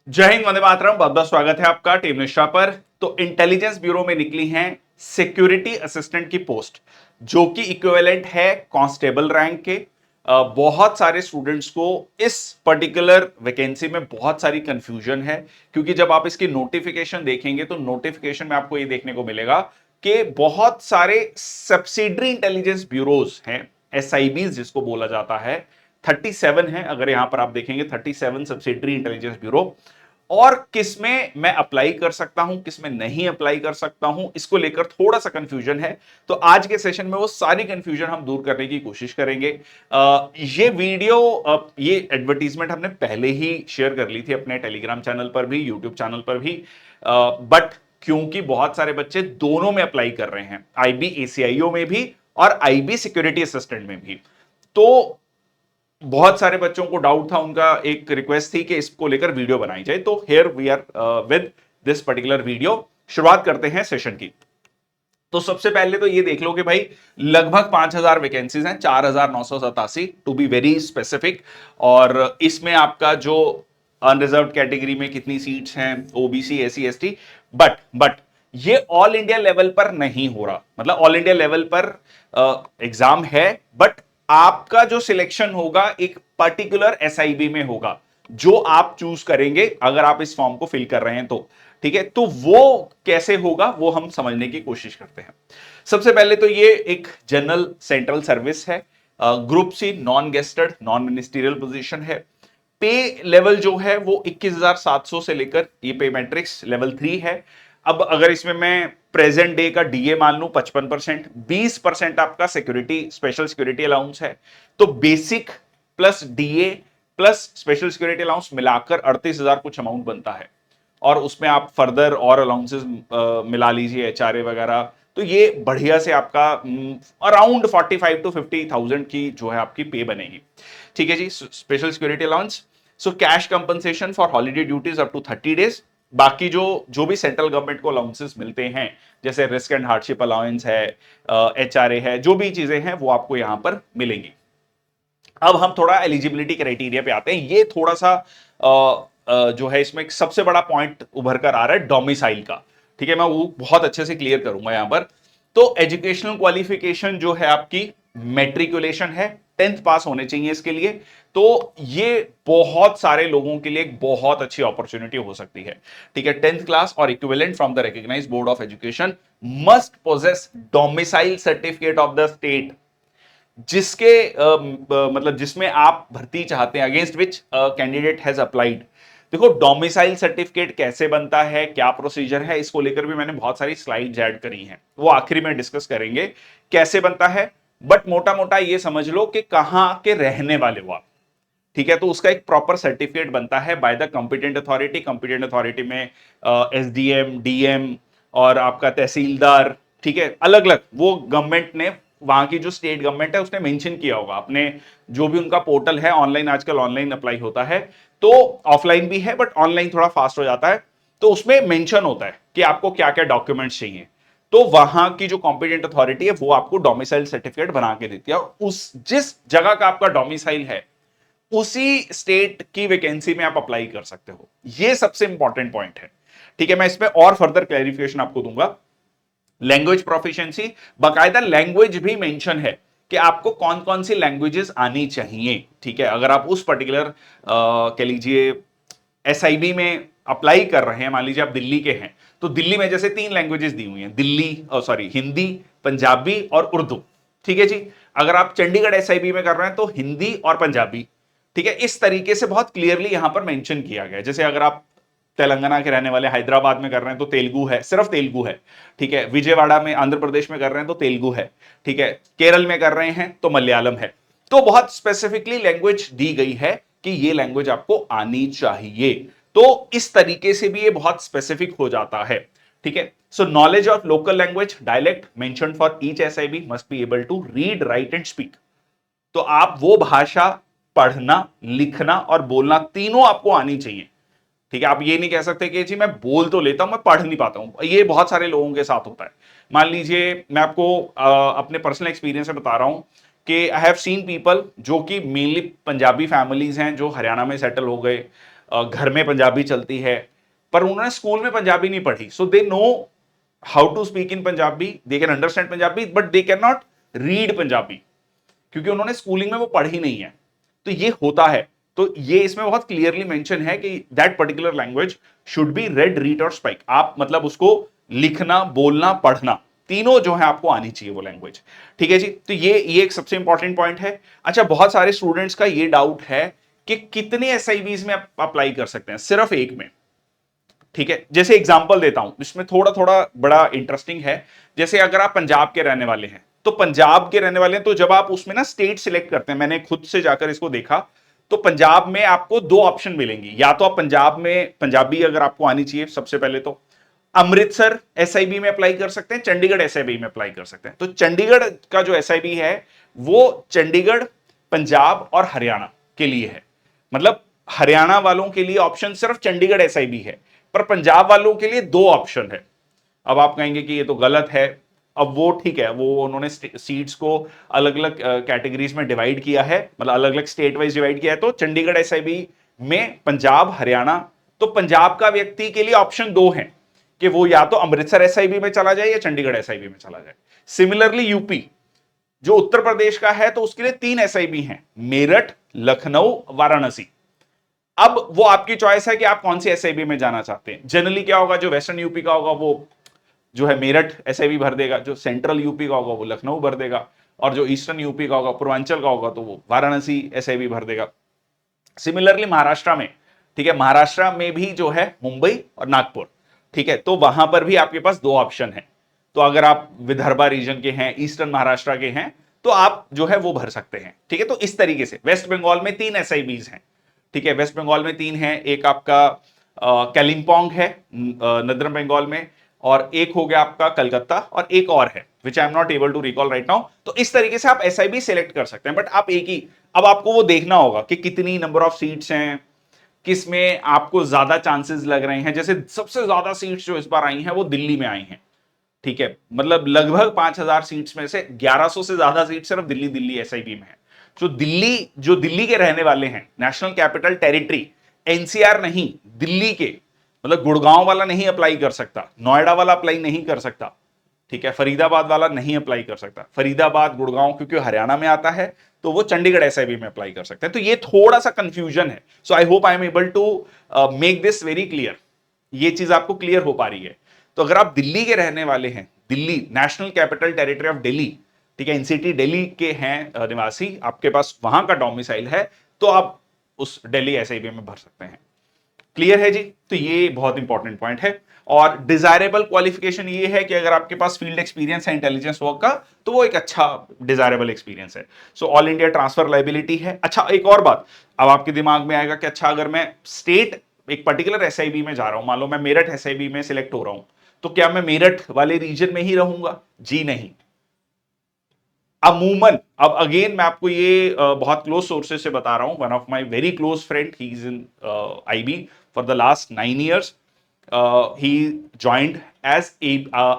जय हिंद, वंदे मातरम। बहुत बहुत स्वागत है आपका टीम निष्ठा पर। तो इंटेलिजेंस ब्यूरो में निकली हैं सिक्योरिटी असिस्टेंट की पोस्ट, जो कि इक्विवेलेंट है कांस्टेबल रैंक के। बहुत सारे स्टूडेंट्स को इस पर्टिकुलर वैकेंसी में बहुत सारी कंफ्यूजन है, क्योंकि जब आप इसकी नोटिफिकेशन देखेंगे तो नोटिफिकेशन में आपको ये देखने को मिलेगा कि बहुत सारे सब्सिडरी इंटेलिजेंस ब्यूरोज हैं, एसआईबीज जिसको बोला जाता है। 37 है, अगर यहां पर आप देखेंगे 37 सब्सिडरी इंटेलिजेंस ब्यूरो। और किसमें मैं अप्लाई कर सकता हूं, किसमें नहीं अप्लाई कर सकता हूं, इसको लेकर थोड़ा सा कंफ्यूजन है। तो आज के सेशन में वो सारी कंफ्यूजन हम दूर करने की कोशिश करेंगे। ये वीडियो, ये एडवर्टीजमेंट हमने पहले ही शेयर कर ली थी अपने टेलीग्राम चैनल पर भी, यूट्यूब चैनल पर भी। बट क्योंकि बहुत सारे बच्चे दोनों में अप्लाई कर रहे हैं, आईबी एसीआईओ में भी और आईबी सिक्योरिटी असिस्टेंट में भी, तो बहुत सारे बच्चों को डाउट था, उनका एक रिक्वेस्ट थी कि इसको लेकर वीडियो बनाई जाए। तो here we are with this particular video. शुरुआत करते हैं सेशन की। तो सबसे पहले तो ये देख लो कि भाई लगभग 5000 वैकेंसीज हैं, 4987 टू बी वेरी स्पेसिफिक। और इसमें आपका जो अनरिजर्व कैटेगरी में कितनी सीट्स हैं, ओबीसी, एससी, एसटी। बट ये ऑल इंडिया लेवल पर नहीं हो रहा, मतलब ऑल इंडिया लेवल पर एग्जाम है, बट आपका जो सिलेक्शन होगा एक पर्टिकुलर एसआईबी में होगा, जो आप चूज करेंगे अगर आप इस फॉर्म को फिल कर रहे हैं तो। ठीक है, तो वो कैसे होगा वो हम समझने की कोशिश करते हैं। सबसे पहले तो ये एक जनरल सेंट्रल सर्विस है, group C, non gazetted, non ministerial position है। पे लेवल जो है वो 21,700 से लेकर, ये पे मैट्रिक्स लेवल 3 है। अब अगर इसमें मैं प्रेजेंट डे का डीए मान लूं 55%, 20% आपका सिक्योरिटी, स्पेशल सिक्योरिटी अलाउंस है, तो basic plus DA plus special security allowance मिलाकर 38,000 कुछ अमाउंट बनता है। और उसमें आप फर्दर और अलाउंसेस मिला लीजिए, एचआरए वगैरह, तो ये बढ़िया से आपका अराउंड 45 टू 50,000 की जो है आपकी पे बनेगी। ठीक है जी, special security allowance. So cash compensation for holiday duties up to 30 days. बाकी जो जो भी सेंट्रल गवर्नमेंट को अलाउंसेस मिलते हैं, जैसे रिस्क एंड हार्डशिप अलाउंस है, एचआरए है, जो भी चीजें हैं वो आपको यहां पर मिलेंगी। अब हम थोड़ा एलिजिबिलिटी क्राइटेरिया पे आते हैं। ये थोड़ा सा जो है इसमें एक सबसे बड़ा पॉइंट उभर कर आ रहा है डोमिसाइल का। ठीक है, मैं वो बहुत अच्छे से क्लियर करूंगा यहां पर। तो एजुकेशनल क्वालिफिकेशन जो है आपकी मैट्रिकुलेशन है, 10th पास होने चाहिए इसके लिए। तो ये बहुत सारे लोगों के लिए एक बहुत अच्छी अपॉर्चुनिटी हो सकती है। ठीक है, 10th क्लास और equivalent from the recognised board of education, must possess domicile certificate of the state जिसके मतलब जिसमें आप भर्ती चाहते हैं, against which candidate has applied. देखो डोमिसाइल सर्टिफिकेट कैसे बनता है, क्या प्रोसीजर है, इसको लेकर भी मैंने बहुत सारी स्लाइड्स ऐड करी हैं, वो आखिरी में डिस्कस करेंगे कैसे बनता है। बट मोटा मोटा ये समझ लो कि कहां के रहने वाले हो आप। ठीक है, तो उसका एक प्रॉपर सर्टिफिकेट बनता है by the competent authority. Competent authority में एसडीएम, डीएम और आपका तहसीलदार। ठीक है, अलग अलग वो गवर्नमेंट ने, वहां की जो स्टेट गवर्नमेंट है उसने मेंशन किया होगा अपने जो भी उनका पोर्टल है ऑनलाइन, आजकल ऑनलाइन अप्लाई होता है, तो ऑफलाइन भी है बट ऑनलाइन थोड़ा फास्ट हो जाता है। तो उसमें मेंशन होता है कि आपको क्या क्या डॉक्यूमेंट्स चाहिए। तो वहां की जो कॉम्पिटेंट अथॉरिटी है वो आपको डोमिसाइल सर्टिफिकेट बना के देती है, और उस जिस जगह का आपका डोमिसाइल है उसी स्टेट की वैकेंसी में आप अप्लाई कर सकते हो। यह सबसे इंपॉर्टेंट पॉइंट है। ठीक है, मैं इसमें और फर्दर क्लैरिफिकेशन आपको दूंगा। लैंग्वेज प्रोफिशिएंसी, बाकायदा लैंग्वेज भी मेंशन है कि आपको कौन कौन सी लैंग्वेजेस आनी चाहिए। ठीक है, अगर आप उस पर्टिकुलर कह लीजिए एसआईबी में अप्लाई कर रहे हैं, मान लीजिए आप दिल्ली के हैं, तो दिल्ली में जैसे 3 लैंग्वेजेस दी हुई हैं, दिल्ली सॉरी हिंदी, पंजाबी और उर्दू। ठीक है जी, अगर आप चंडीगढ़ एसआईबी में कर रहे हैं तो हिंदी और पंजाबी। ठीक है, इस तरीके से बहुत क्लियरली यहां पर मेंशन किया गया है। जैसे अगर आप तेलंगाना के रहने वाले हैदराबाद में कर रहे हैं तो तेलुगु है, सिर्फ तेलुगु है। ठीक है, विजयवाड़ा में आंध्र प्रदेश में कर रहे हैं तो तेलुगु है। ठीक है, केरल में कर रहे हैं तो मलयालम है। तो बहुत स्पेसिफिकली लैंग्वेज दी गई है कि ये लैंग्वेज आपको आनी चाहिए। तो इस तरीके से भी ये बहुत स्पेसिफिक हो जाता है। ठीक है, so knowledge of local language dialect mention for each SIB must be able to read, write and speak. तो आप वो भाषा पढ़ना, लिखना और बोलना तीनों आपको आनी चाहिए। ठीक है, आप ये नहीं कह सकते कि जी मैं बोल तो लेता हूं, मैं पढ़ नहीं पाता हूं। ये बहुत सारे लोगों के साथ होता है। मान लीजिए मैं आपको अपने पर्सनल एक्सपीरियंस से बता रहा हूं कि आई हैव सीन पीपल जो कि मेनली पंजाबी फैमिलीज हैं, जो हरियाणा में सेटल हो गए, घर में पंजाबी चलती है, पर उन्होंने स्कूल में पंजाबी नहीं पढ़ी, so they know how to speak in Punjabi, they can understand Punjabi but they can not read Punjabi, क्योंकि उन्होंने स्कूलिंग में वो पढ़ी नहीं है। तो ये होता है। तो ये इसमें बहुत क्लियरली मेंशन है कि that particular language should be red, read और स्पाइक। आप मतलब उसको लिखना, बोलना, पढ़ना, तीनों जो है आपको आनी चाहिए वो लैंग्वेज। ठीक है जी। तो ये एक सबसे इंपॉर्टेंट पॉइंट है। अच्छा, बहुत सारे स्टूडेंट्स का ये डाउट है कि कितने एसआईबीज में आप अप्लाई कर सकते हैं? सिर्फ एक में। ठीक है, जैसे एग्जांपल देता हूं, इसमें थोड़ा थोड़ा बड़ा इंटरेस्टिंग है। जैसे अगर आप पंजाब के रहने वाले हैं, तो पंजाब के रहने वाले हैं, तो जब आप उसमें ना स्टेट सिलेक्ट करते हैं, मैंने खुद से जाकर इसको देखा, तो पंजाब में आपको दो ऑप्शन मिलेंगी। या तो आप पंजाब में पंजाबी अगर आपको आनी चाहिए, सबसे पहले तो अमृतसर एसआईबी में अप्लाई कर सकते हैं, चंडीगढ़ एसआईबी में अप्लाई कर सकते हैं। तो चंडीगढ़ का जो एसआईबी है वो चंडीगढ़, पंजाब और हरियाणा के लिए है। मतलब हरियाणा वालों के लिए ऑप्शन सिर्फ चंडीगढ़ एसआईबी है, पर पंजाब वालों के लिए दो ऑप्शन है। अब आप कहेंगे कि ये तो गलत है। अब वो ठीक है, वो उन्होंने सीट्स को अलग अलग कैटेगरीज में डिवाइड किया है, मतलब अलग अलग स्टेट वाइज डिवाइड किया है। तो चंडीगढ़ एसआईबी में पंजाब, हरियाणा, तो पंजाब का व्यक्ति के लिए ऑप्शन दो है कि वो या तो अमृतसर एसआईबी में चला जाए या चंडीगढ़ एसआईबी में चला जाए। सिमिलरली यूपी जो उत्तर प्रदेश का है, तो उसके लिए तीन एसआईबी हैं, मेरठ, लखनऊ, वाराणसी। अब वो आपकी चॉइस है कि आप कौन सी एसआईबी में जाना चाहते हैं। जनरली क्या होगा, जो वेस्टर्न यूपी का होगा वो जो है मेरठ एसआईबी भर देगा, जो सेंट्रल यूपी का होगा वो लखनऊ भर देगा, और जो ईस्टर्न यूपी का होगा, पूर्वांचल का होगा, तो वो वाराणसी एसआईबी भर देगा। सिमिलरली महाराष्ट्र में, ठीक है, महाराष्ट्र में भी जो है मुंबई और नागपुर, ठीक है, तो वहां पर भी आपके पास दो ऑप्शन है। तो अगर आप विदर्भा रीजन के हैं, ईस्टर्न महाराष्ट्र के हैं, तो आप जो है वो भर सकते हैं। ठीक है, तो इस तरीके से वेस्ट बंगाल में तीन एसआईबीज हैं। ठीक है, वेस्ट बंगाल में तीन है, एक आपका कालिम्पोंग है नदर्न बंगाल में, और एक हो गया आपका कलकत्ता, और एक और है which I am not able to recall right now. तो इस तरीके से आप एसआईबी सेलेक्ट कर सकते हैं, बट आप एक ही, अब आपको वो देखना होगा कि कितनी नंबर ऑफ सीट्स हैं, किस में आपको ज्यादा चांसेस लग रहे हैं। जैसे सबसे ज्यादा सीट्स जो इस बार आई हैं वो दिल्ली में आई हैं। ठीक है, मतलब लगभग 5000 सीट्स में से 1100 से ज्यादा सीट सिर्फ दिल्ली दिल्ली एसआईबी में है। जो दिल्ली के रहने वाले हैं, नेशनल कैपिटल टेरिटरी, एनसीआर नहीं, दिल्ली के, मतलब गुड़गांव वाला नहीं अप्लाई कर सकता, नोएडा वाला अप्लाई नहीं कर सकता, ठीक है, फरीदाबाद वाला नहीं अप्लाई कर सकता। फरीदाबाद, गुड़गांव क्योंकि हरियाणा में आता है, तो वो चंडीगढ़ एसआईबी में अप्लाई कर सकते हैं। तो ये थोड़ा सा कंफ्यूजन है। So I hope I am able to make this very clear. ये चीज आपको क्लियर हो पा रही है। तो अगर आप दिल्ली के रहने वाले हैं, Delhi national capital territory of Delhi, ठीक है, एनसीटी दिल्ली के हैं निवासी, आपके पास वहां का डोमिसाइल है, तो आप उस दिल्ली एसआईबी में भर सकते हैं। क्लियर है जी। तो ये बहुत इंपॉर्टेंट पॉइंट है। और डिजायरेबल क्वालिफिकेशन ये है कि अगर आपके पास फील्ड एक्सपीरियंस है इंटेलिजेंस वर्क का, तो वो एक अच्छा डिजायरेबल एक्सपीरियंस है। So all India transfer liability है। अच्छा, एक और बात अब आपके दिमाग में आएगा कि अच्छा, अगर मैं स्टेट एक पर्टिकुलर एसआईबी में जा रहा हूं, मान लो मैं मेरठ एसआईबी में सिलेक्ट हो रहा हूं, तो क्या मैं मेरठ वाले रीजन में ही रहूंगा? जी नहीं। अमूमन, अब अगेन मैं आपको ये बहुत क्लोज सोर्सेज से बता रहा हूं, one of my very close friend, he is in IB for the last 9 years. He joined as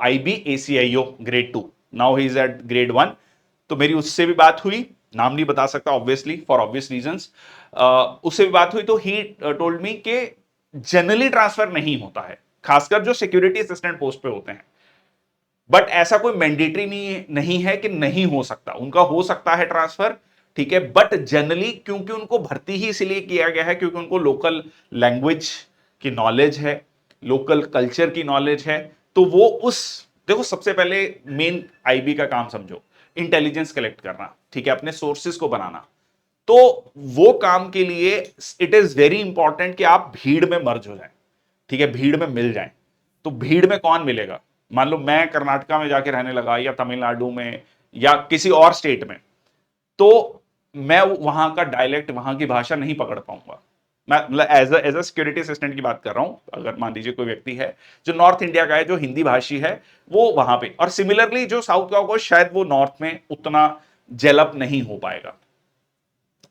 IB ACIO grade 2. Now he is at grade 1. तो मेरी उससे भी बात हुई, नाम नहीं बता सकता ऑब्वियसली फॉर ऑब्वियस रीजंस। उससे भी बात हुई, तो ही टोल्ड मी कि जनरली ट्रांसफर नहीं होता है, खासकर जो सिक्योरिटी असिस्टेंट पोस्ट पे होते हैं। बट ऐसा कोई मैंडेटरी नहीं है कि नहीं हो सकता, उनका हो सकता है ट्रांसफर, ठीक है, बट जनरली क्योंकि उनको भर्ती ही इसलिए किया गया है क्योंकि उनको लोकल लैंग्वेज की नॉलेज है, लोकल कल्चर की नॉलेज है, तो वो उस, देखो सबसे पहले मेन आईबी का काम समझो, इंटेलिजेंस कलेक्ट करना, ठीक है, अपने सोर्सेस को बनाना। तो वो काम के लिए इट इज वेरी इंपॉर्टेंट कि आप भीड़ में मर्ज हो जाए, ठीक है, भीड़ में मिल जाए। तो भीड़ में कौन मिलेगा? मान लो मैं कर्नाटका में जाके रहने लगा, या तमिलनाडु में, या किसी और स्टेट में, तो मैं वहां का डायलेक्ट, वहां की भाषा नहीं पकड़ पाऊंगा। मैं मतलब एज अ सिक्योरिटी असिस्टेंट की बात कर रहा हूं। अगर मान लीजिए कोई व्यक्ति है जो नॉर्थ इंडिया का है, जो हिंदी भाषी है, वो वहां पे, और सिमिलरली जो साउथ का होगा शायद वो नॉर्थ में उतना जेलअप नहीं हो पाएगा,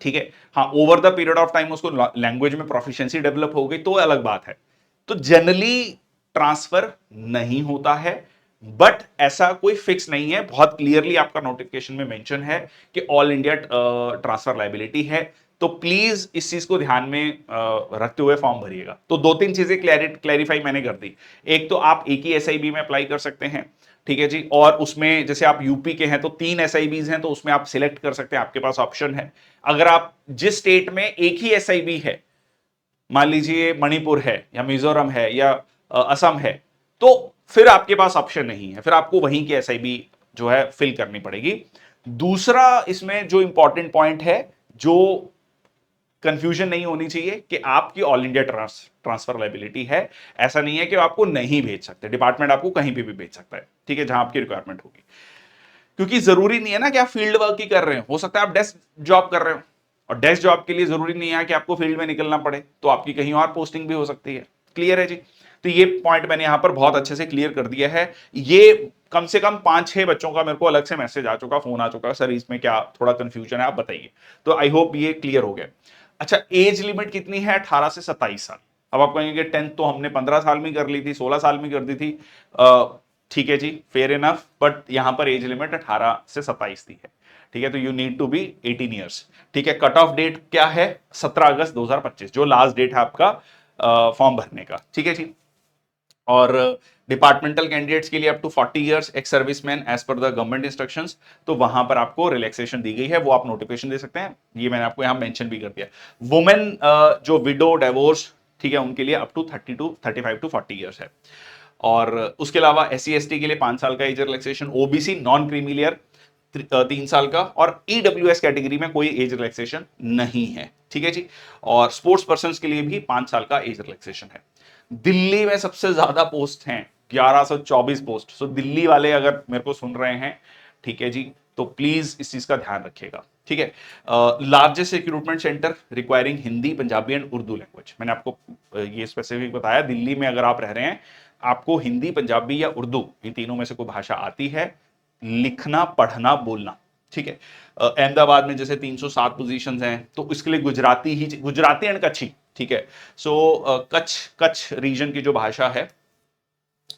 ठीक है। हाँ, over the period of time उसको लैंग्वेज में प्रोफिशिएंसी डेवलप हो गई तो अलग बात है। तो जनरली ट्रांसफर नहीं होता है, बट ऐसा कोई फिक्स नहीं है। बहुत क्लियरली आपका नोटिफिकेशन में मेंशन है कि ऑल इंडिया ट्रांसफर लाइबिलिटी है। तो प्लीज इस चीज को ध्यान में रखते हुए फॉर्म भरिएगा। तो 2-3 चीजें क्लैरिफाई मैंने कर दी। एक तो आप एक ही एसआईबी में अप्लाई कर सकते हैं, ठीक है जी, और उसमें जैसे आप यूपी के हैं तो 3 एसआईबीज हैं, तो उसमें आप सिलेक्ट कर सकते हैं, आपके पास ऑप्शन है। अगर आप जिस स्टेट में एक ही एसआईबी है, मान लीजिए मणिपुर है या मिजोरम है या असम है, तो फिर आपके पास ऑप्शन नहीं है, फिर आपको वहीं की एसआईबी जो है फिल करनी पड़ेगी। दूसरा इसमें जो इंपॉर्टेंट पॉइंट है, जो कंफ्यूजन नहीं होनी चाहिए, कि आपकी ऑल इंडिया ट्रांसफर लायबिलिटी है। ऐसा नहीं है कि आपको नहीं भेज सकते, डिपार्टमेंट आपको कहीं पे भी भेज सकता है, ठीक है, जहां आपकी रिक्वायरमेंट होगी। क्योंकि जरूरी नहीं है ना कि आप फील्ड वर्क ही कर रहे हो सकता है आप डेस्क जॉब कर रहे हो, और डेस्क जॉब के लिए जरूरी नहीं है कि आपको फील्ड में निकलना पड़े, तो आपकी कहीं और पोस्टिंग भी हो सकती है। क्लियर है जी? तो ये पॉइंट मैंने यहां पर बहुत अच्छे से क्लियर कर दिया है। ये कम से कम 5-6 बच्चों का मेरे को अलग से मैसेज आ चुका, फोन आ चुका, सर इसमें क्या थोड़ा कंफ्यूजन है, आप बताइए। तो आई होप ये क्लियर हो गया। अच्छा, एज लिमिट कितनी है? 18 से 27 साल। अब आप कहेंगे कि 10th तो हमने 15 साल में कर ली थी, 16 साल में कर दी थी। ठीक है जी, फेयर इनफ, बट यहां पर एज लिमिट 18 से 27 थी है, ठीक है। तो you need to be 18 years, ठीक है। कट ऑफ डेट क्या है? 17 अगस्त 2025, जो लास्ट डेट है आपका फॉर्म भरने का, ठीक है जी। और डिपार्टमेंटल कैंडिडेट्स के लिए up to 40 years, ex serviceman as per the government instructions, तो वहां पर आपको रिलैक्सेशन दी गई है, वो आप नोटिफिकेशन दे सकते हैं, ये मैंने आपको यहां मेंशन भी कर दिया। वुमेन जो विडो डिवोर्स, ठीक है, उनके लिए अप टू 35 टू 40 इयर्स है। और उसके अलावा SC/ST के लिए 5 साल का age relaxation, OBC non creamy layer 3 साल का, और ईडब्ल्यूएस कैटेगरी में कोई एज रिलैक्सेशन नहीं है, ठीक है जी। और स्पोर्ट्स पर्सन के लिए भी 5 साल का एज रिलैक्सेशन है। दिल्ली में सबसे ज्यादा पोस्ट हैं, 1124 पोस्ट। सो दिल्ली वाले अगर मेरे को सुन रहे हैं, ठीक है जी, तो प्लीज इस चीज का ध्यान रखिएगा, ठीक है। Largest recruitment centre requiring Hindi, Punjabi and Urdu language, मैंने आपको ये स्पेसिफिक बताया। दिल्ली में अगर आप रह रहे हैं, आपको हिंदी, पंजाबी या उर्दू, इन तीनों में से कोई भाषा आती है, लिखना, पढ़ना, बोलना, ठीक है। अहमदाबाद में जैसे 307 पोजीशंस हैं, तो इसके लिए गुजराती एंड कच्छी, ठीक है। सो कच्छ रीजन की जो भाषा है,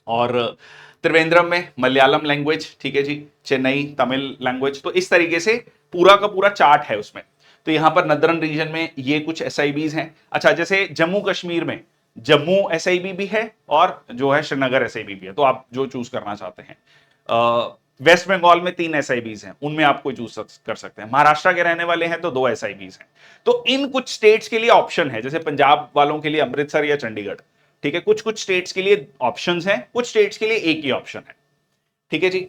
और त्रिवेंद्रम में मलयालम लैंग्वेज, ठीक है जी, चेन्नई तमिल लैंग्वेज। तो इस तरीके से पूरा का पूरा चार्ट है उसमें। तो यहां पर नदरन रीजन में ये कुछ एसआईबीज हैं। अच्छा, जैसे जम्मू कश्मीर में जम्मू एसआईबी भी है, और जो है श्रीनगर एसआईबी भी है, तो आप जो चूज करना चाहते हैं। वेस्ट बंगाल में 3 एसआईबीज हैं, उनमें आप कोई चूज कर सकते हैं। महाराष्ट्र के रहने वाले हैं तो 2 एसआईबीज हैं। तो इन कुछ स्टेट्स के लिए ऑप्शन है, जैसे पंजाब वालों के लिए अमृतसर या चंडीगढ़, ठीक है। कुछ कुछ स्टेट्स के लिए ऑप्शंस हैं, कुछ स्टेट्स के लिए एक ही ऑप्शन है, ठीक है जी।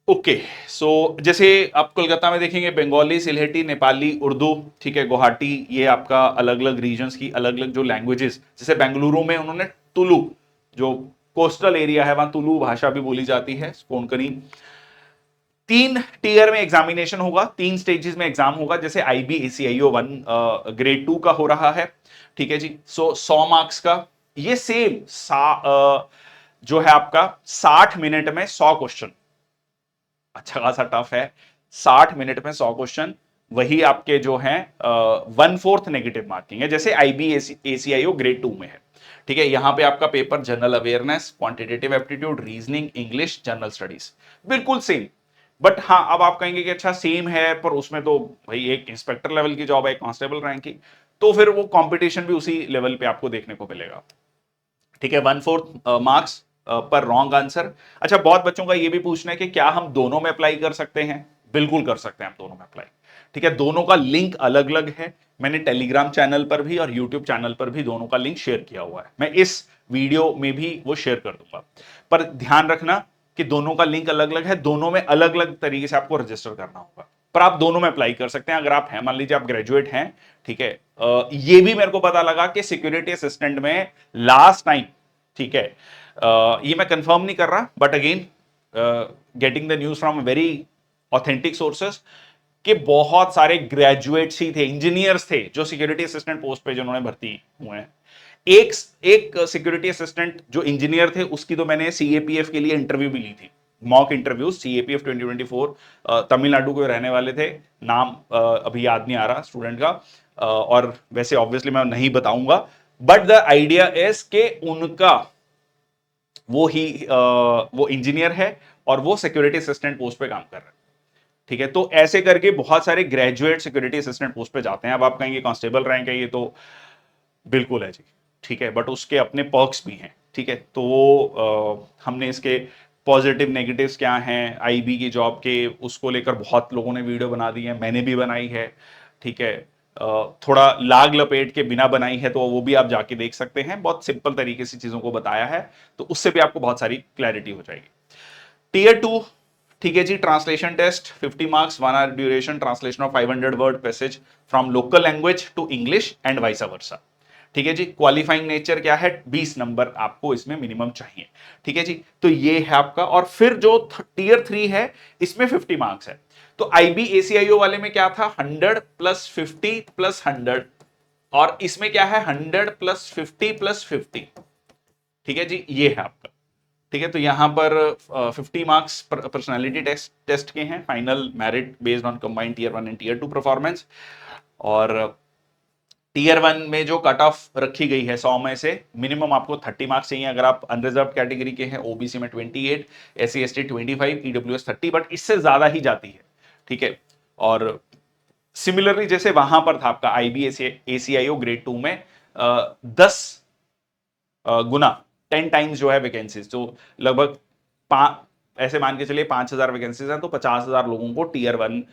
ओके, सो जैसे आप कोलकाता में देखेंगे बंगाली, सिलहेटी, नेपाली, उर्दू, ठीक है। गुवाहाटी, ये आपका अलग अलग रीजन्स की अलग अलग जो लैंग्वेजेस, जैसे बेंगलुरु में उन्होंने तुलु, जो कोस्टल एरिया है वहां तुलु भाषा भी बोली जाती है, कोंकणी। 3 टीयर में एग्जामिनेशन होगा, 3 स्टेजेस में एग्जाम होगा, जैसे IB ACIO 1 ग्रेड 2 का हो रहा है, ठीक है जी। सो 100 मार्क्स का, ये सेम जो है आपका 60 मिनट में 100 क्वेश्चन, अच्छा खासा टफ है। 60 मिनट में 100 क्वेश्चन, वही आपके जो हैं 1/4 नेगेटिव मार्किंग है, जैसे IB ACIO ग्रेड 2 में है, ठीक है। यहां पे आपका paper general awareness, quantitative aptitude, reasoning, English, general studies, बिल्कुल सेम। बट हाँ, अब आप कहेंगे कि अच्छा सेम है, पर उसमें तो भाई एक इंस्पेक्टर लेवल की जॉब है, कांस्टेबल रैंक की, तो फिर वो कंपटीशन भी उसी लेवल पे आपको देखने को मिलेगा, ठीक है। 1/4 मार्क्स पर रॉन्ग आंसर। अच्छा, बहुत बच्चों का ये भी पूछना है कि क्या हम दोनों में अप्लाई कर सकते हैं? बिल्कुल कर सकते हैं हम दोनों में अप्लाई, ठीक है। दोनों का लिंक अलग अलग है, मैंने टेलीग्राम चैनल पर भी और यूट्यूब चैनल पर भी दोनों का लिंक शेयर किया हुआ है, मैं इस वीडियो में भी वो शेयर कर दूंगा। पर ध्यान रखना कि दोनों का लिंक अलग अलग है, दोनों में अलग अलग तरीके से आपको रजिस्टर करना होगा, पर आप दोनों में अप्लाई कर सकते हैं अगर आप हैं, मान लीजिए आप ग्रेजुएट हैं, ठीक है। ये भी मेरे को पता लगा कि सिक्योरिटी असिस्टेंट में लास्ट टाइम, ठीक है, ये मैं कंफर्म नहीं कर रहा, but again getting the news from very authentic sources, कि बहुत सारे ग्रेजुएट्स ही थे, इंजीनियर्स थे, जो सिक्योरिटी असिस्टेंट पोस्ट पे जिन्होंने भर्ती हुए हैं। एक सिक्योरिटी असिस्टेंट जो इंजीनियर थे, उसकी तो मैंने CAPF के लिए इंटरव्यू भी ली थी, मॉक इंटरव्यू, CAPF 2024, तमिलनाडु के रहने वाले थे, नाम अभी याद नहीं आ रहा स्टूडेंट का, और वैसे ऑब्वियसली मैं नहीं बताऊंगा, बट द आइडिया इज के उनका वो इंजीनियर है और वो सिक्योरिटी असिस्टेंट पोस्ट पे काम कर रहे हैं, ठीक है, तो ऐसे करके बहुत सारे ग्रेजुएट सिक्योरिटी असिस्टेंट पोस्ट पे जाते हैं। अब आप कहेंगे कांस्टेबल रैंक है ये, तो बिल्कुल है जी, ठीक है, बट उसके अपने पर्क्स भी हैं। ठीक है, तो वो हमने इसके पॉजिटिव नेगेटिव्स क्या हैं आईबी की जॉब के, उसको लेकर बहुत लोगों ने वीडियो बना दी है, मैंने भी बनाई है। ठीक है, थोड़ा लाग लपेट के बिना बनाई है, तो वो भी आप जाके देख सकते हैं, बहुत सिंपल तरीके से चीजों को बताया है, तो उससे भी आपको बहुत सारी क्लैरिटी हो जाएगी। टीयर 2, ठीक है जी, translation test 50 marks, 1 hour duration, translation of 500 word passage from local language to English and vice versa. ठीक है जी, क्वालिफाइंग नेचर क्या है, 20 नंबर आपको इसमें मिनिमम चाहिए। ठीक है जी, तो ये है आपका। और फिर जो टीयर 3 है इसमें 50 मार्क्स है। तो आईबी एसीआईओ वाले में क्या था, 100 प्लस 50 प्लस 100, और इसमें क्या है 100 प्लस 50 प्लस 50। ठीक है जी, ये है आपका। ठीक है, तो यहां पर 50 मार्क्स पर्सनालिटी टेस्ट के हैं, final merit based on combined tier 1 and tier 2 performance. और टीयर 1 में जो कट ऑफ रखी गई है 100 में से मिनिमम आपको 30 मार्क्स चाहिए अगर आप अनरिजर्व कैटेगरी के हैं, ओबीसी में 28, एससी एसटी 25, ईडब्ल्यूएस 30, बट इससे ज्यादा ही जाती है। ठीक है, और सिमिलरली जैसे वहां पर था आपका आईबी एसीआईओ ग्रेड 2 में 10 गुना 10 टाइम्स जो है वैकेंसीज, तो लगभग ऐसे मान के चलिए 5,000 वैकेंसीज हैं, तो 50,000 लोगों को टीयर 1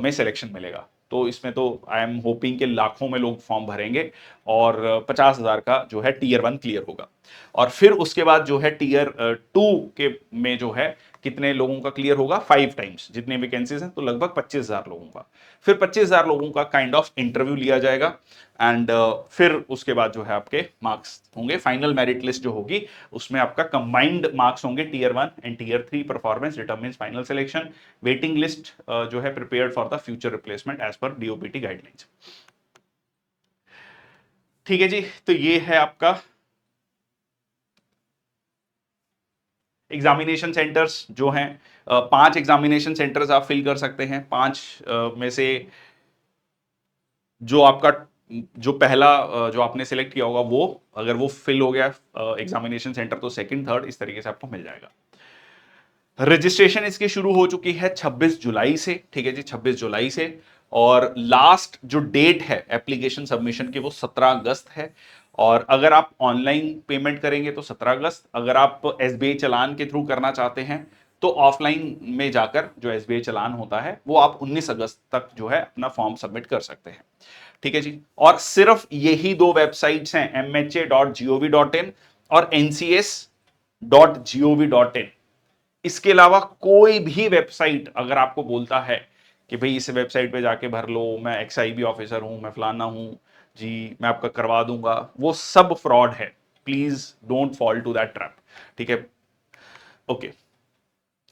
में सिलेक्शन मिलेगा। तो इसमें तो आई एम होपिंग कि लाखों में लोग फॉर्म भरेंगे और 50,000 का जो है टीयर 1 क्लियर होगा। और फिर उसके बाद जो है टीयर 2 के में जो है कितने लोगों का क्लियर होगा, 5 टाइम्स जितने वैकेंसीज हैं, तो लगभग 25,000 लोगों का। फिर 25,000 लोगों का काइंड ऑफ इंटरव्यू लिया जाएगा एंड फिर उसके बाद जो है आपके मार्क्स होंगे, फाइनल मेरिट लिस्ट जो होगी उसमें आपका कंबाइंड मार्क्स होंगे, tier 1 and tier 3 performance determines final selection. Waiting list जो है prepared for the future replacement as per DOPT guidelines. ठीक है जी, तो ये है आपका एग्जामिनेशन सेंटर्स जो हैं। 5 एग्जामिनेशन सेंटर्स आप फिल कर सकते हैं। 5 में से जो आपका जो पहला जो आपने सिलेक्ट किया होगा, वो अगर वो फिल हो गया एग्जामिनेशन सेंटर, तो सेकंड थर्ड इस तरीके से आपको मिल जाएगा। रजिस्ट्रेशन इसकी शुरू हो चुकी है 26 जुलाई से। ठीक है जी, 26 जुलाई से। और लास्ट जो डेट है एप्लीकेशन सबमिशन की वो 17 अगस्त है। और अगर आप ऑनलाइन पेमेंट करेंगे तो 17 अगस्त, अगर आप एसबीआई चालान के थ्रू करना चाहते हैं तो ऑफलाइन में जाकर जो एसबीआई चालान होता है वो आप 19 अगस्त तक जो है अपना फॉर्म सबमिट कर सकते हैं। ठीक है जी, और सिर्फ यही 2 वेबसाइट्स हैं, mha.gov.in और ncs.gov.in। इसके अलावा कोई भी वेबसाइट अगर आपको बोलता है कि भाई इस वेबसाइट पे जाके भर लो, मैं एक्सआईबी ऑफिसर हूं, मैं फलाना हूं जी, मैं आपका करवा दूंगा, वो सब फ्रॉड है। Please don't fall to that trap. ठीक है, ओके।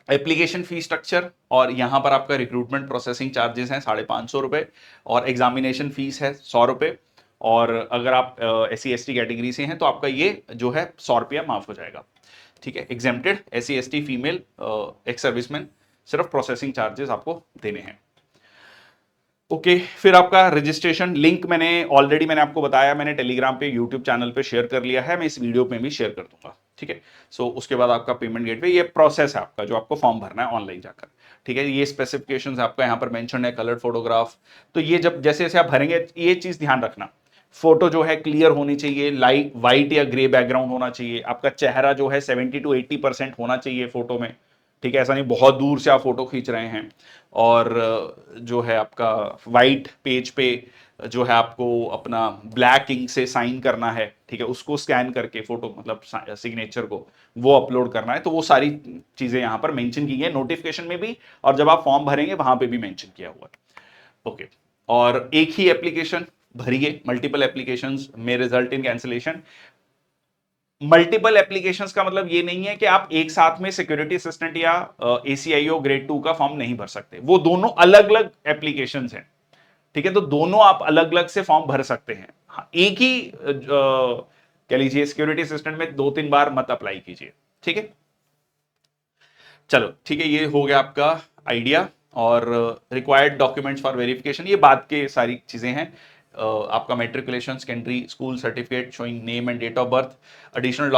एप्लीकेशन फी स्ट्रक्चर, और यहां पर आपका रिक्रूटमेंट प्रोसेसिंग चार्जेस हैं 550 रुपए, और एग्जामिनेशन फीस है 100 रुपए। और अगर आप एससी एसटी कैटेगरी से हैं तो आपका ये जो है 100 रुपया माफ हो जाएगा। ठीक है, exempted SC ST female ex serviceman, सिर्फ प्रोसेसिंग चार्जेस आपको देने हैं। ओके, फिर आपका रजिस्ट्रेशन लिंक मैंने आपको बताया, मैंने टेलीग्राम पे यूट्यूब चैनल पे शेयर कर लिया है, मैं इस वीडियो पे भी शेयर कर दूंगा। ठीक है, सो उसके बाद आपका पेमेंट गेटवे, ये प्रोसेस है आपका जो आपको फॉर्म भरना है ऑनलाइन जाकर। ठीक है, ये स्पेसिफिकेशंस आपका यहाँ पर मेंशन है, कलर फोटोग्राफ। तो ये जब जैसे जैसे आप भरेंगे, ये चीज ध्यान रखना, फोटो जो है क्लियर होनी चाहिए, लाइट व्हाइट या ग्रे बैकग्राउंड होना चाहिए, आपका चेहरा जो है 70 to 80% होना चाहिए फोटो में। ठीक है, ऐसा नहीं बहुत दूर से आप फोटो खींच रहे हैं। और जो है आपका वाइट पेज पे जो है आपको अपना ब्लैक इंक से साइन करना है। ठीक है, उसको स्कैन करके फोटो मतलब सिग्नेचर को वो अपलोड करना है। तो वो सारी चीजें यहां पर मेंशन की गई नोटिफिकेशन में भी, और जब आप फॉर्म भरेंगे वहां पे भी मेंशन किया हुआ है। ओके, और एक ही एप्लीकेशन भरिए, मल्टीपल एप्लीकेशंस में result in cancellation. Multiple applications का मतलब ये नहीं है कि आप एक साथ में सिक्योरिटी असिस्टेंट या एसीआईओ ग्रेड 2 का फॉर्म नहीं भर सकते, वो दोनों अलग अलग एप्लीकेशंस हैं। ठीक है, तो दोनों आप अलग अलग से फॉर्म भर सकते हैं। हाँ, एक ही कह लीजिए सिक्योरिटी असिस्टेंट में 2-3 बार मत अप्लाई कीजिए। ठीक है, चलो ठीक है, ये हो गया आपका आइडिया। और रिक्वायर्ड डॉक्यूमेंट्स फॉर वेरिफिकेशन, ये बात के सारी चीजें हैं। आपका matriculation, secondary school certificate showing name and date of birth. Additional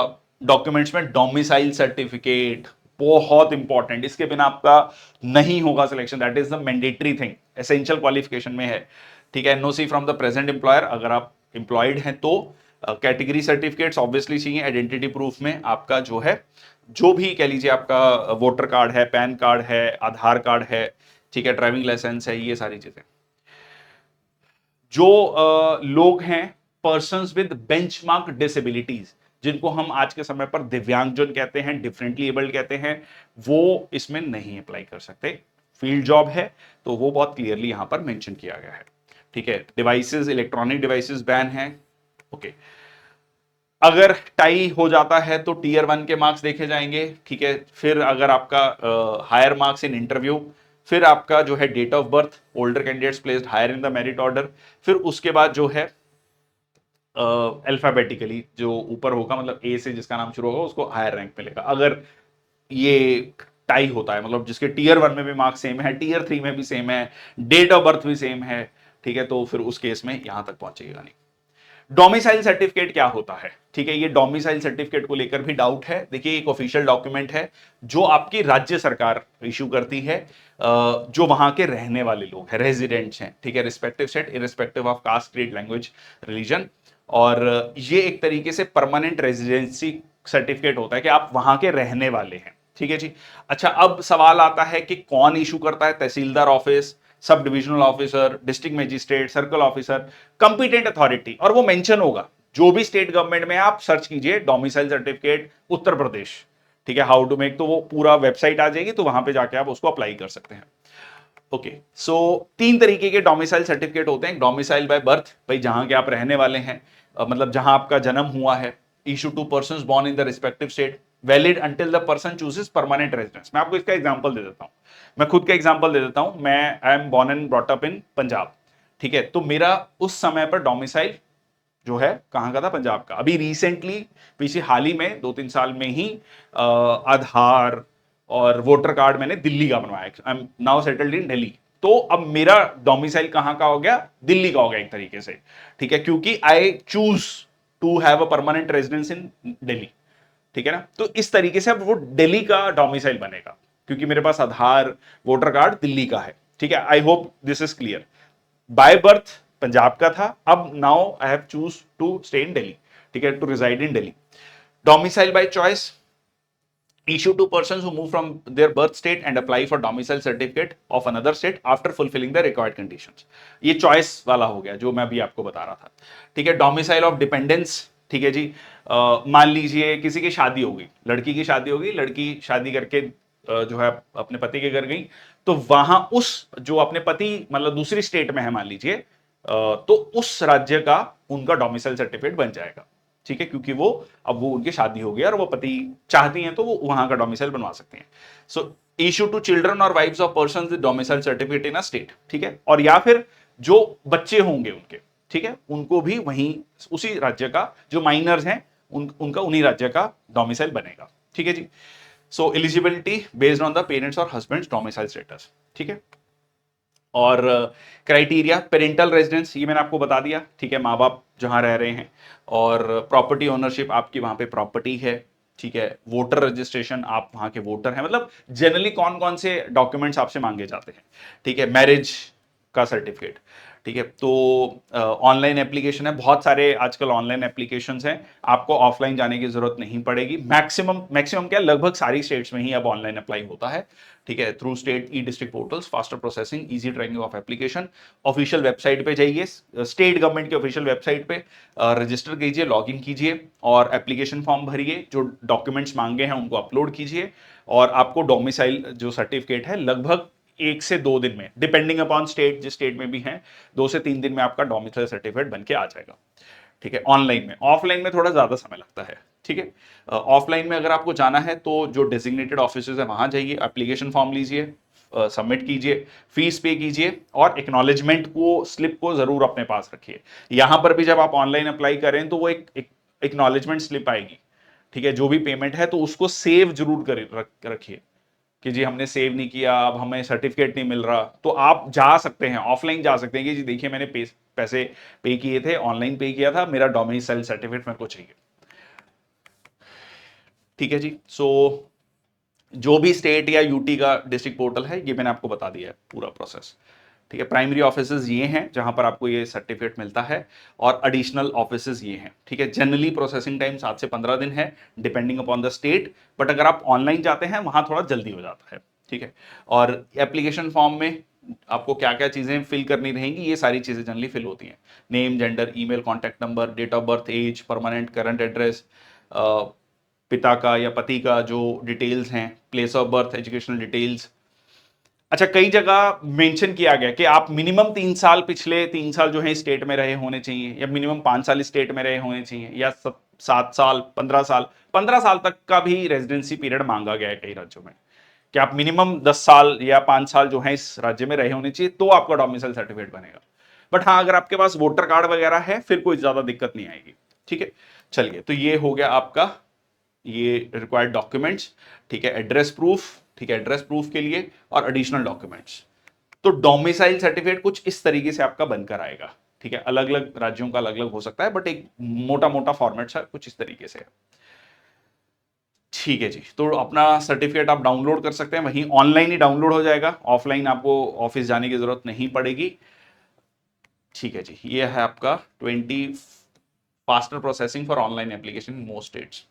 documents में डोमिसाइल सर्टिफिकेट, बहुत इंपॉर्टेंट, इसके बिना आपका नहीं होगा selection. That is the mandatory thing, essential qualification में है। ठीक है, NOC from the present employer, अगर आप एम्प्लॉयड हैं तो कैटेगरी सर्टिफिकेट्स ऑब्वियसली चाहिए। आइडेंटिटी प्रूफ में आपका जो है, जो भी कह लीजिए, आपका वोटर कार्ड है, पैन कार्ड है, आधार कार्ड है, ठीक है, ड्राइविंग लाइसेंस है, ये सारी चीजें। जो लोग हैं पर्सन्स विद बेंचमार्क डिसेबिलिटीज, जिनको हम आज के समय पर दिव्यांगजन कहते हैं, डिफरेंटली एबल्ड कहते हैं, वो इसमें नहीं अप्लाई कर सकते। फील्ड जॉब है तो वो बहुत क्लियरली यहां पर मेंशन किया गया है। ठीक है, डिवाइसेस, इलेक्ट्रॉनिक डिवाइसेस बैन है। ओके, अगर टाई हो जाता है तो टीयर 1 के मार्क्स देखे जाएंगे। ठीक है, फिर अगर आपका हायर मार्क्स इन इंटरव्यू, फिर आपका जो है date of birth, older candidates placed higher in the merit order, फिर उसके बाद जो है अल्फाबेटिकली जो ऊपर होगा, मतलब ए से जिसका नाम शुरू होगा उसको हायर रैंक मिलेगा। अगर ये टाई होता है, मतलब जिसके टीयर 1 में भी मार्क्स सेम है, टीयर 3 में भी सेम है, डेट ऑफ बर्थ भी सेम है, ठीक है, तो फिर उस केस में यहां तक पहुंचेगा नहीं। डोमिसाइल सर्टिफिकेट क्या होता है? ठीक है, ये डोमिसाइल सर्टिफिकेट को लेकर भी डाउट है। देखिए, एक ऑफिशियल डॉक्यूमेंट है जो आपकी राज्य सरकार इशू करती है, जो वहां के रहने वाले लोग हैं, रेजिडेंट्स हैं। ठीक है, respective state, irrespective of caste, creed, language, religion. और ये एक तरीके से परमानेंट रेजिडेंसी सर्टिफिकेट होता है कि आप वहां के रहने वाले हैं। ठीक है जी। अच्छा, अब सवाल आता है कि कौन इशू करता है? Tehsildar office, sub divisional officer, district magistrate, circle officer, competent authority, और वो मेंशन होगा जो भी स्टेट गवर्नमेंट में। आप सर्च कीजिए डोमिसाइल सर्टिफिकेट उत्तर प्रदेश, ठीक है, हाउ टू मेक, तो वो पूरा वेबसाइट आ जाएगी, तो वहां पे जाके आप उसको अप्लाई कर सकते हैं। ओके, सो 3 तरीके के डोमिसाइल सर्टिफिकेट होते हैं। डोमिसाइल बाय बर्थ, भाई जहां के आप रहने वाले हैं, मतलब जहां आपका जन्म हुआ है। Issue to persons born in the respective state, valid until the person chooses permanent residence. मैं आपको इसका एग्जांपल दे देता हूं, मैं खुद का एग्जांपल दे देता हूं। मैं I am born and brought up in Punjab. ठीक है, तो मेरा उस समय पर डोमिसाइल जो है कहां का था? पंजाब का। अभी रिसेंटली, पीछे हाल ही में 2-3 साल में ही आधार और वोटर कार्ड मैंने दिल्ली का बनवाया। I am now settled in Delhi. तो अब मेरा डोमिसाइल कहां का हो गया? दिल्ली का हो गया एक तरीके से। ठीक है, क्योंकि I choose to have a permanent residence in Delhi. ठीक है ना, तो इस तरीके से अब वो दिल्ली का डोमिसाइल बनेगा, क्योंकि मेरे पास आधार, वोटर कार्ड दिल्ली का है। ठीक है, I hope this is clear. By birth Punjab का था, अब now I have choose to stay in Delhi. ठीक है, to reside in Delhi. Domicile by choice, issue to persons who move from their birth state and apply for domicile certificate of another state after fulfilling the required conditions। ये choice वाला हो गया जो मैं अभी आपको बता रहा था। ठीक है, डोमिसाइल ऑफ डिपेंडेंस, ठीक है जी। मान लीजिए किसी की शादी हो गई, लड़की की शादी हो गई, लड़की शादी करके जो है अपने पति के घर गई, तो वहां उस जो अपने पति मतलब दूसरी स्टेट में है मान लीजिए, तो उस राज्य का उनका डोमिसाइल सर्टिफिकेट बन जाएगा। ठीक है, क्योंकि वो अब वो उनकी शादी हो गई और वो पति चाहती हैं तो वो वहां का डोमिसाइल बनवा सकते हैं। सो इशू टू चिल्ड्रन और wifes of persons with domicile certificate in a state. ठीक है, और या फिर जो बच्चे होंगे उनके, ठीक है, उनको भी वहीं उसी राज्य का, जो माइनर्स हैं उनका उन्हीं राज्य का डोमिसाइल बनेगा। ठीक है जी। So eligibility based on the parents और हस्बैंड्स डोमिसाइल स्टेटस। ठीक है, और क्राइटेरिया पेरेंटल रेजिडेंस, ये मैंने आपको बता दिया। ठीक है, माँ बाप जहां रह रहे हैं, और प्रॉपर्टी ओनरशिप आपकी वहां पे प्रॉपर्टी है। ठीक है, वोटर रजिस्ट्रेशन, आप वहां के वोटर हैं। मतलब जनरली कौन कौन से डॉक्यूमेंट्स आपसे मांगे जाते हैं? ठीक है, मैरिज का सर्टिफिकेट। ठीक है, तो ऑनलाइन एप्लीकेशन है, बहुत सारे आजकल ऑनलाइन एप्लीकेशंस हैं, आपको ऑफलाइन जाने की जरूरत नहीं पड़ेगी। मैक्सिमम मैक्सिमम क्या, लगभग सारी स्टेट्स में ही अब ऑनलाइन अप्लाई होता है। ठीक है, through state E district portals, faster processing, easy tracking of application. Official website पे जाइए, स्टेट गवर्नमेंट की ऑफिशियल वेबसाइट पे रजिस्टर कीजिए, लॉग इन कीजिए और एप्लीकेशन फॉर्म भरिए, जो डॉक्यूमेंट्स मांगे हैं उनको अपलोड कीजिए, और आपको डोमिसाइल जो सर्टिफिकेट है लगभग 1 से 2 दिन में, डिपेंडिंग अपॉन स्टेट, जिस स्टेट में भी है, 2 से 3 दिन में आपका डोमिसाइल सर्टिफिकेट बन के आ जाएगा। ठीक है, ऑनलाइन में। ऑफलाइन में थोड़ा ज्यादा समय लगता है। ठीक है, ऑफलाइन में अगर आपको जाना है तो जो डेजिग्नेटेड ऑफिसेज है वहां जाइए, एप्लीकेशन फॉर्म लीजिए, सबमिट कीजिए, फीस पे कीजिए, और एक्नॉलेजमेंट को, स्लिप को जरूर अपने पास रखिए। यहां पर भी जब आप ऑनलाइन अप्लाई करें तो वो एक एक्नॉलेजमेंट स्लिप आएगी। ठीक है, जो भी पेमेंट है तो उसको सेव जरूर रखिए कि जी हमने सेव नहीं किया, अब हमें सर्टिफिकेट नहीं मिल रहा, तो आप जा सकते हैं, ऑफलाइन जा सकते हैं कि जी देखिए मैंने पैसे पे किए थे, ऑनलाइन पे किया था, मेरा डोमिसाइल सर्टिफिकेट मेरे को चाहिए। ठीक है जी। सो जो भी स्टेट या यूटी का डिस्ट्रिक्ट पोर्टल है, ये मैंने आपको बता दिया है पूरा प्रोसेस। ठीक है, प्राइमरी ऑफिसेज ये हैं जहां पर आपको ये सर्टिफिकेट मिलता है, और एडिशनल ऑफिसेज ये हैं। ठीक है, जनरली प्रोसेसिंग टाइम 7 से 15 दिन है, depending upon the state, but अगर आप ऑनलाइन जाते हैं वहां थोड़ा जल्दी हो जाता है। ठीक है, और एप्लीकेशन फॉर्म में आपको क्या क्या चीजें फिल करनी रहेंगी, ये सारी चीजें जनरली फिल होती हैं। Name, gender, email, contact number, date of birth, age, permanent current address, पिता का या पति का जो डिटेल्स हैं, place of birth, educational details. अच्छा, कई जगह मेंशन किया गया कि आप मिनिमम 3 साल, पिछले 3 साल जो है स्टेट में रहे होने चाहिए, या मिनिमम 5 साल स्टेट में रहे होने चाहिए, या 7 साल, 15 साल, 15 साल तक का भी रेजिडेंसी पीरियड मांगा गया है कई राज्यों में, कि आप मिनिमम 10 साल या 5 साल जो है इस राज्य में रहे होने चाहिए, तो आपका डोमिसाइल सर्टिफिकेट बनेगा। बट हाँ, अगर आपके पास वोटर कार्ड वगैरह है फिर कोई ज्यादा दिक्कत नहीं आएगी। ठीक है, चलिए, तो ये हो गया आपका ये रिक्वायर्ड डॉक्यूमेंट्स। ठीक है, एड्रेस प्रूफ, ठीक है, एड्रेस प्रूफ के लिए और एडिशनल डॉक्यूमेंट्स। तो डोमिसाइल सर्टिफिकेट कुछ इस तरीके से आपका बनकर आएगा। ठीक है, अलग अलग राज्यों का अलग अलग हो सकता है, बट एक मोटा मोटा फॉर्मेट है कुछ इस तरीके से है। ठीक है जी, तो अपना सर्टिफिकेट आप डाउनलोड कर सकते हैं, वहीं ऑनलाइन ही डाउनलोड हो जाएगा, ऑफलाइन आपको ऑफिस जाने की जरूरत नहीं पड़ेगी। ठीक है जी, ये है आपका 20 faster processing for online application in most states.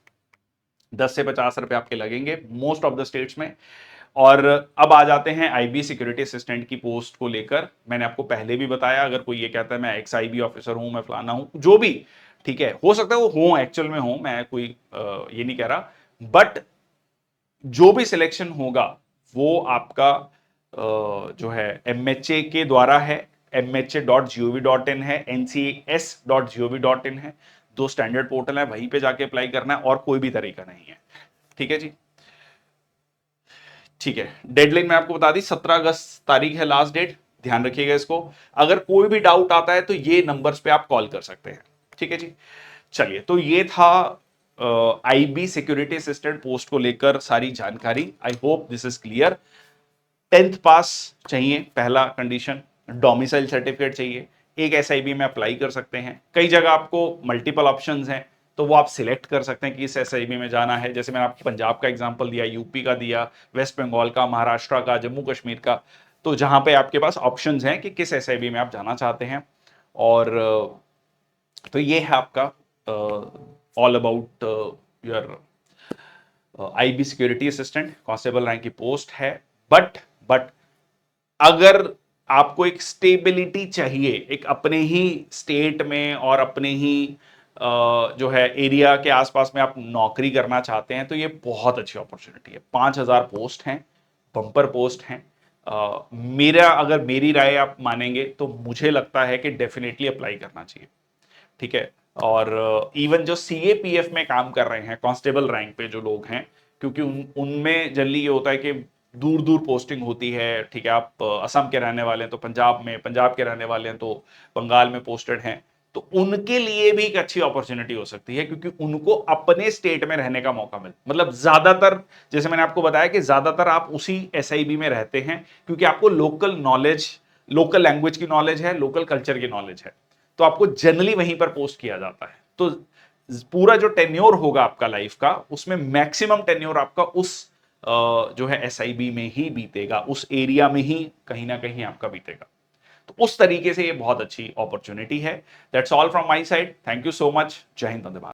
10 से 50 रुपए आपके लगेंगे मोस्ट ऑफ द स्टेट्स में। और अब आ जाते हैं आईबी सिक्योरिटी असिस्टेंट की पोस्ट को लेकर। मैंने आपको पहले भी बताया, अगर कोई ये कहता है मैं एक्स आईबी ऑफिसर हूं, मैं फलाना हूं, जो भी, ठीक है, हो सकता है वो हो, एक्चुअल में हो, मैं कोई ये नहीं कह रहा, बट जो भी सिलेक्शन होगा वो आपका जो है एमएचए के द्वारा है। mha.gov.in है, ncs.gov.in है, दो स्टैंडर्ड पोर्टल है, वहीं पे जाके अप्लाई करना है, और कोई भी तरीका नहीं है। ठीक है जी, ठीक है, डेडलाइन मैं आपको बता दी, 17 अगस्त तारीख है लास्ट डेट, ध्यान रखिएगा इसको। अगर कोई भी डाउट आता है तो ये नंबर्स पे आप कॉल कर सकते हैं। ठीक है जी, चलिए, तो ये था आईबी सिक्योरिटी असिस्टेंट पोस्ट को लेकर सारी जानकारी। आई hope this is clear. 10th पास चाहिए, पहला कंडीशन। डोमिसाइल सर्टिफिकेट चाहिए। एक एसआईबी में अप्लाई कर सकते हैं, कई जगह आपको मल्टीपल ऑप्शंस हैं, तो वो आप सिलेक्ट कर सकते हैं कि इस एसआईबी में जाना है। जैसे मैंने आपको पंजाब का एग्जांपल दिया, यूपी का दिया, वेस्ट बंगाल का, महाराष्ट्र का, जम्मू कश्मीर का। तो जहां पे आपके पास ऑप्शंस हैं कि किस एसआईबी में आप जाना चाहते हैं। और तो ये है आपका all about your IB security assistant, constable rank की पोस्ट है। बट अगर आपको एक स्टेबिलिटी चाहिए, एक अपने ही स्टेट में और अपने ही जो है एरिया के आसपास में आप नौकरी करना चाहते हैं, तो ये बहुत अच्छी अपॉर्चुनिटी है। 5,000 पोस्ट हैं, बम्पर पोस्ट हैं। मेरा, अगर मेरी राय आप मानेंगे तो मुझे लगता है कि डेफिनेटली अप्लाई करना चाहिए। ठीक है, और इवन जो सीएपीएफ में काम कर रहे हैं कांस्टेबल रैंक पे जो लोग हैं, क्योंकि उनमें जनरली ये होता है कि दूर दूर पोस्टिंग होती है। ठीक है, आप असम के रहने वाले हैं तो पंजाब में, पंजाब के रहने वाले हैं तो बंगाल में पोस्टेड हैं, तो उनके लिए भी एक अच्छी अपॉर्चुनिटी हो सकती है, क्योंकि उनको अपने स्टेट में रहने का मौका मिले। मतलब ज्यादातर, जैसे मैंने आपको बताया कि ज्यादातर आप उसी एसआईबी में रहते हैं, क्योंकि आपको लोकल नॉलेज, लोकल लैंग्वेज की नॉलेज है, लोकल कल्चर की नॉलेज है, तो आपको जनरली वहीं पर पोस्ट किया जाता है। तो पूरा जो टेन्योर होगा आपका लाइफ का, उसमें मैक्सिमम टेन्योर आपका उस जो है एसआईबी में ही बीतेगा, उस एरिया में ही कहीं ना कहीं आपका बीतेगा। तो उस तरीके से ये बहुत अच्छी अपॉर्चुनिटी है। That's all from my side, thank you so much, जय हिंद, वंदे भारत।